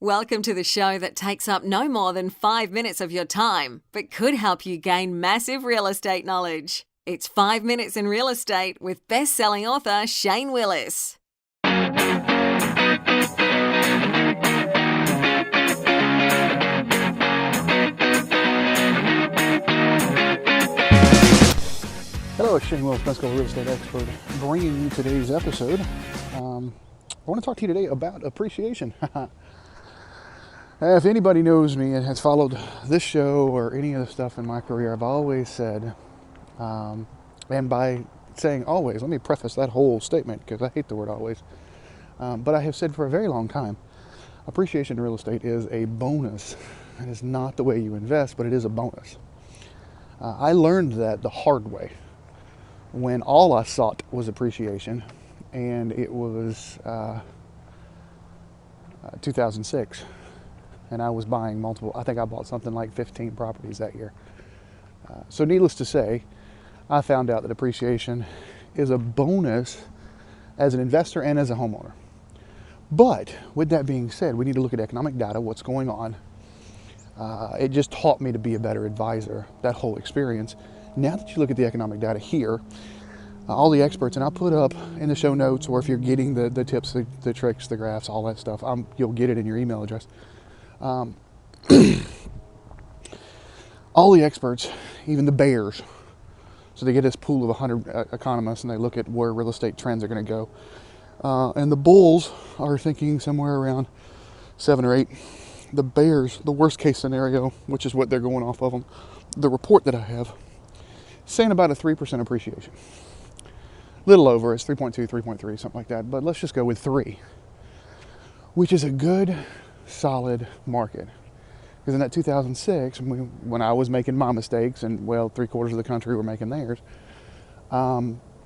Welcome to the show that takes up no more than 5 minutes of your time, but could help you gain massive real estate knowledge. It's 5 Minutes in Real Estate with best-selling author Shane Willis. Hello, it's Shane Willis, Pensacola real estate expert, bringing you today's episode. I want to talk to you today about appreciation. If anybody knows me and has followed this show or any of the stuff in my career, I've always said, and by saying always, let me preface that whole statement because I hate the word always, but I have said for a very long time, appreciation in real estate is a bonus. It is not the way you invest, but it is a bonus. I learned that the hard way when all I sought was appreciation, and it was 2006. And I was buying multiple, I think I bought something like 15 properties that year. So needless to say, I found out that appreciation is a bonus as an investor and as a homeowner. But with that being said, we need to look at economic data, what's going on. It just taught me to be a better advisor, that whole experience. Now that you look at the economic data here, all the experts, and I'll put up in the show notes, or if you're getting the tips, the tricks, the graphs, all that stuff, you'll get it in your email address. All the experts, even the bears, so they get this pool of 100 economists and they look at where real estate trends are going to go. And the bulls are thinking somewhere around 7 or 8. The bears, the worst case scenario, which is what they're going off of them, the report that I have, saying about a 3% appreciation. Little over, it's 3.2, 3.3, something like that. But let's just go with 3, which is a good, solid market. Because in that 2006, when I was making my mistakes, and well, 3/4 of the country were making theirs,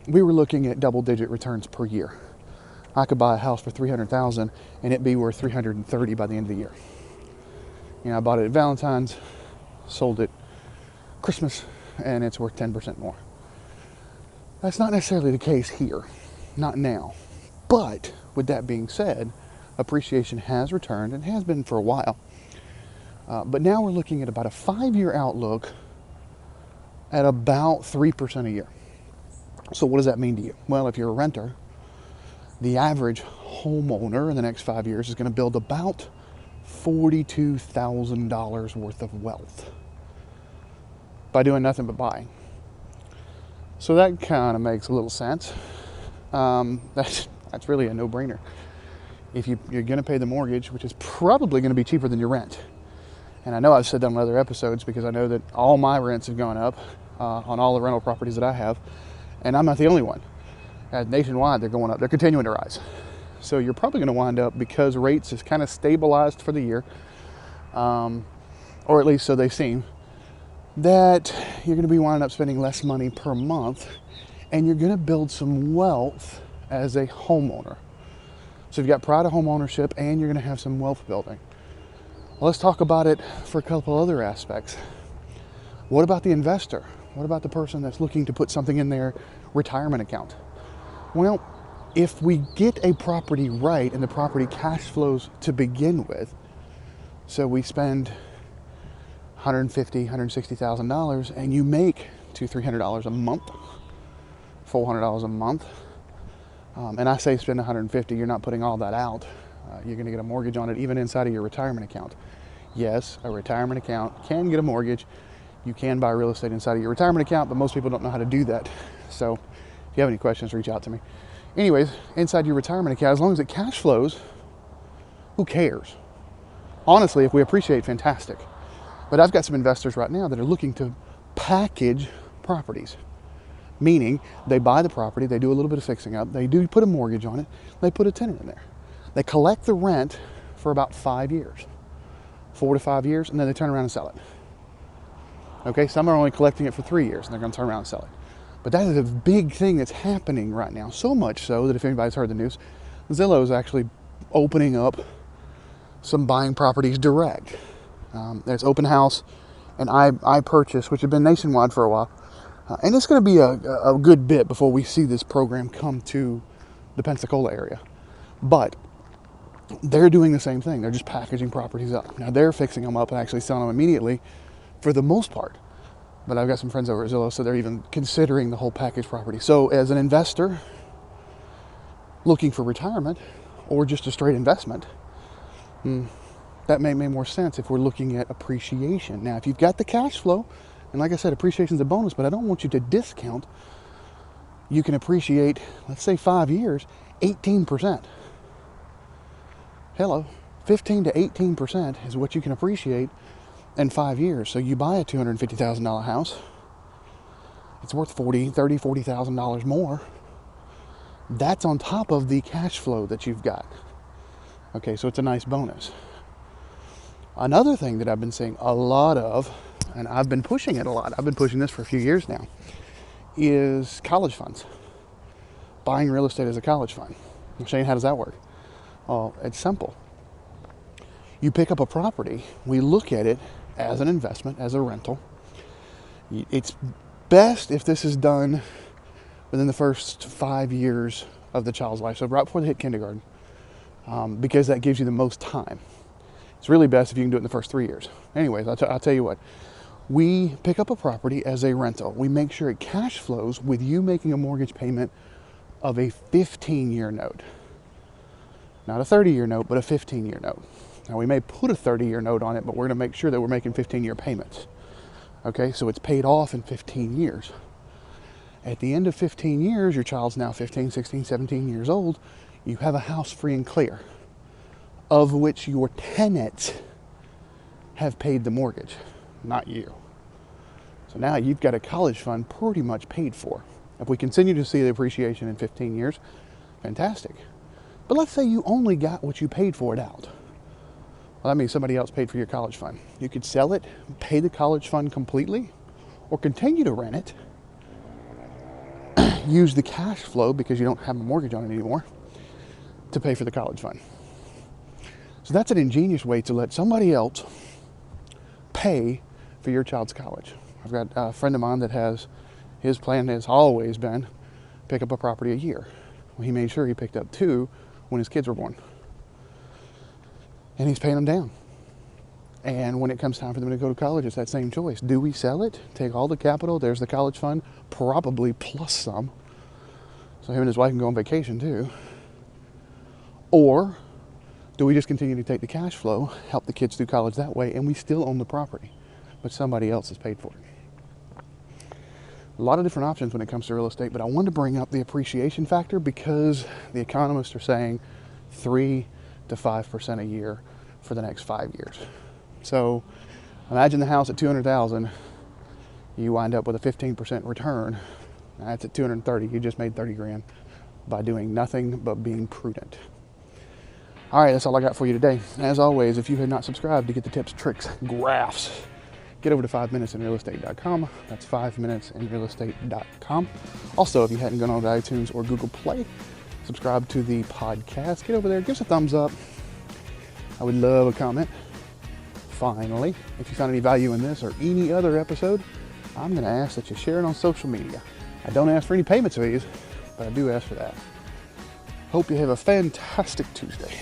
we were looking at double-digit returns per year. I could buy a house for $300,000 and it'd be worth $330,000 by the end of the year. You know, I bought it at Valentine's, sold it Christmas, and it's worth 10% more. That's not necessarily the case here, not now. But with that being said, appreciation has returned and has been for a while. But now we're looking at about a 5-year outlook at about 3% a year. So what does that mean to you? Well, if you're a renter, the average homeowner in the next 5 years is going to build about $42,000 worth of wealth by doing nothing but buying. So that kind of makes a little sense. That's really a no-brainer. If you're going to pay the mortgage, which is probably going to be cheaper than your rent. And I know I've said that on other episodes because I know that all my rents have gone up on all the rental properties that I have. And I'm not the only one. Nationwide, they're going up. They're continuing to rise. So you're probably going to wind up, because rates is kind of stabilized for the year, or at least so they seem, that you're going to be winding up spending less money per month, and you're going to build some wealth as a homeowner. So you've got pride of home ownership, and you're going to have some wealth building. Well, let's talk about it for a couple other aspects. What about the investor? What about the person that's looking to put something in their retirement account? Well, if we get a property right and the property cash flows to begin with, so we spend $150,000, $160,000, and you make $200-300 a month, $400 a month, and I say spend $150,000, you're not putting all that out. You're going to get a mortgage on it, even inside of your retirement account. Yes, a retirement account can get a mortgage. You can buy real estate inside of your retirement account, but most people don't know how to do that. So if you have any questions, reach out to me. Anyways, inside your retirement account, as long as it cash flows, who cares? Honestly, if we appreciate, fantastic. But I've got some investors right now that are looking to package properties. Meaning, they buy the property, they do a little bit of fixing up, they do put a mortgage on it, they put a tenant in there. They collect the rent for about 5 years, 4 to 5 years, and then they turn around and sell it. Okay, some are only collecting it for 3 years, and they're going to turn around and sell it. But that is a big thing that's happening right now, so much so that if anybody's heard the news, Zillow is actually opening up some buying properties direct. There's Open House and I Purchase, which have been nationwide for a while. And it's going to be a good bit before we see this program come to the Pensacola area. But they're doing the same thing. They're just packaging properties up. Now they're fixing them up and actually selling them immediately for the most part. But I've got some friends over at Zillow, so they're even considering the whole package property. So as an investor looking for retirement or just a straight investment, that may make more sense if we're looking at appreciation. Now, if you've got the cash flow, and like I said, appreciation is a bonus, but I don't want you to discount. You can appreciate, let's say 5 years, 18%. Hello, 15 to 18% is what you can appreciate in 5 years. So you buy a $250,000 house, it's worth $40,000 more. That's on top of the cash flow that you've got. Okay, so it's a nice bonus. Another thing that I've been seeing a lot of, and I've been pushing it a lot, I've been pushing this for a few years now, is college funds. Buying real estate as a college fund. Shane, how does that work? Well, it's simple. You pick up a property, we look at it as an investment, as a rental. It's best if this is done within the first 5 years of the child's life, so right before they hit kindergarten, because that gives you the most time. It's really best if you can do it in the first 3 years. Anyways, I'll tell you what. We pick up a property as a rental. We make sure it cash flows with you making a mortgage payment of a 15-year note. Not a 30-year note, but a 15-year note. Now, we may put a 30-year note on it, but we're going to make sure that we're making 15-year payments. Okay, so it's paid off in 15 years. At the end of 15 years, your child's now 15, 16, 17 years old. You have a house free and clear, of which your tenants have paid the mortgage, not you. So now you've got a college fund pretty much paid for. If we continue to see the appreciation in 15 years, fantastic. But let's say you only got what you paid for it out. Well, that means somebody else paid for your college fund. You could sell it, pay the college fund completely, or continue to rent it, use the cash flow because you don't have a mortgage on it anymore to pay for the college fund. So that's an ingenious way to let somebody else pay for your child's college. I've got a friend of mine that has, his plan has always been pick up a property a year. Well, he made sure he picked up 2 when his kids were born. And he's paying them down. And when it comes time for them to go to college, it's that same choice. Do we sell it? Take all the capital, there's the college fund, probably plus some. So him and his wife can go on vacation too. Or do we just continue to take the cash flow, help the kids through college that way, and we still own the property, but somebody else has paid for it? A lot of different options when it comes to real estate, but I wanted to bring up the appreciation factor because the economists are saying 3 to 5% a year for the next 5 years. So imagine the house at $200,000, you wind up with a 15% return. That's at $230,000. You just made $30,000 by doing nothing but being prudent. All right, that's all I got for you today. As always, if you have not subscribed to get the tips, tricks, graphs, get over to 5minutesinrealestate.com. That's 5minutesinrealestate.com. Also, if you hadn't gone on to iTunes or Google Play, subscribe to the podcast. Get over there, give us a thumbs up. I would love a comment. Finally, if you found any value in this or any other episode, I'm going to ask that you share it on social media. I don't ask for any payment fees, but I do ask for that. Hope you have a fantastic Tuesday.